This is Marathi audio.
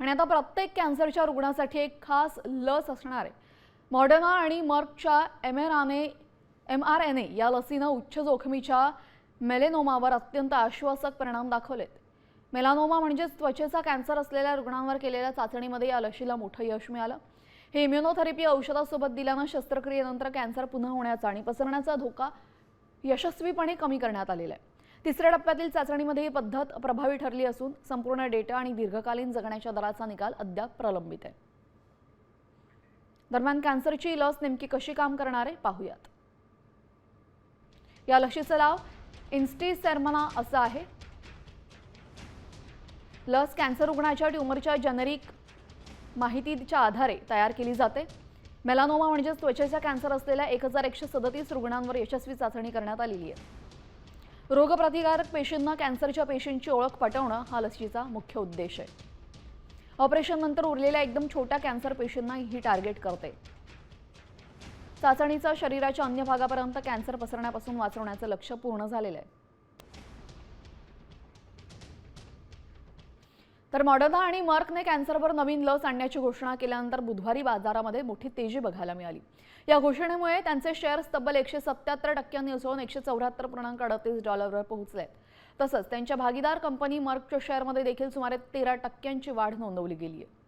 आणि आता प्रत्येक कॅन्सरच्या रुग्णासाठी एक खास लस असणार आहे। मॉडर्ना आणि मर्कच्या mRNA या लसीनं उच्च जोखमीच्या मेलेनोमावर अत्यंत आश्वासक परिणाम दाखवलेत। मेलानोमा म्हणजे त्वचेचा कॅन्सर असलेल्या रुग्णांवर केलेल्या चाचणीमध्ये या लशीला मोठं यश मिळालं। हे इम्युनोथेरपी औषधासोबत दिल्यानं शस्त्रक्रियेनंतर कॅन्सर पुन्हा होण्याचा आणि पसरण्याचा धोका यशस्वीपणे कमी करण्यात आलेला आहे। तिसऱ्या टप्प्यातील चाचणीमध्ये ही पद्धत प्रभावी ठरली असून संपूर्ण डेटा आणि दीर्घकालीन जगण्याच्या दराचा निकाल अद्याप प्रलंबित आहे। दरम्यान कॅन्सरची लस नेमकी कशी काम करणार आहे पाहूयात। या लशीचं नाव इन्स्टिसेरमना असं आहे। लस कॅन्सर रुग्णाच्या ट्यूमरच्या जेनेरिक माहितीच्या आधारे तयार केली जाते। मेलानोमा म्हणजे त्वचेचा कॅन्सर असलेल्या 1137 रुग्णांवर यशस्वी चाचणी करण्यात आलेली आहे। रोगप्रतिकारक पेशींना कॅन्सरच्या पेशींची ओळख पटवणं हा लसीचा मुख्य उद्देश आहे। ऑपरेशन नंतर उरलेल्या एकदम छोट्या कॅन्सर पेशींना ही टार्गेट करते। चाचणीचा शरीराच्या अन्य भागापर्यंत कॅन्सर पसरण्यापासून वाचवण्याचं लक्ष्य पूर्ण झालेलं आहे। तर मॉडर्ना आणि मर्कने कॅन्सरवर नवीन लस आणण्याची घोषणा केल्यानंतर बुधवारी बाजारामध्ये मोठी तेजी बघायला मिळाली। या घोषणेमुळे त्यांचे शेअर्स तब्बल 177% उसळून $174.38 पोहोचले। तसंच त्यांच्या भागीदार कंपनी मर्कच्या शेअरमध्ये देखील सुमारे 13% वाढ नोंदवली गेली आहे।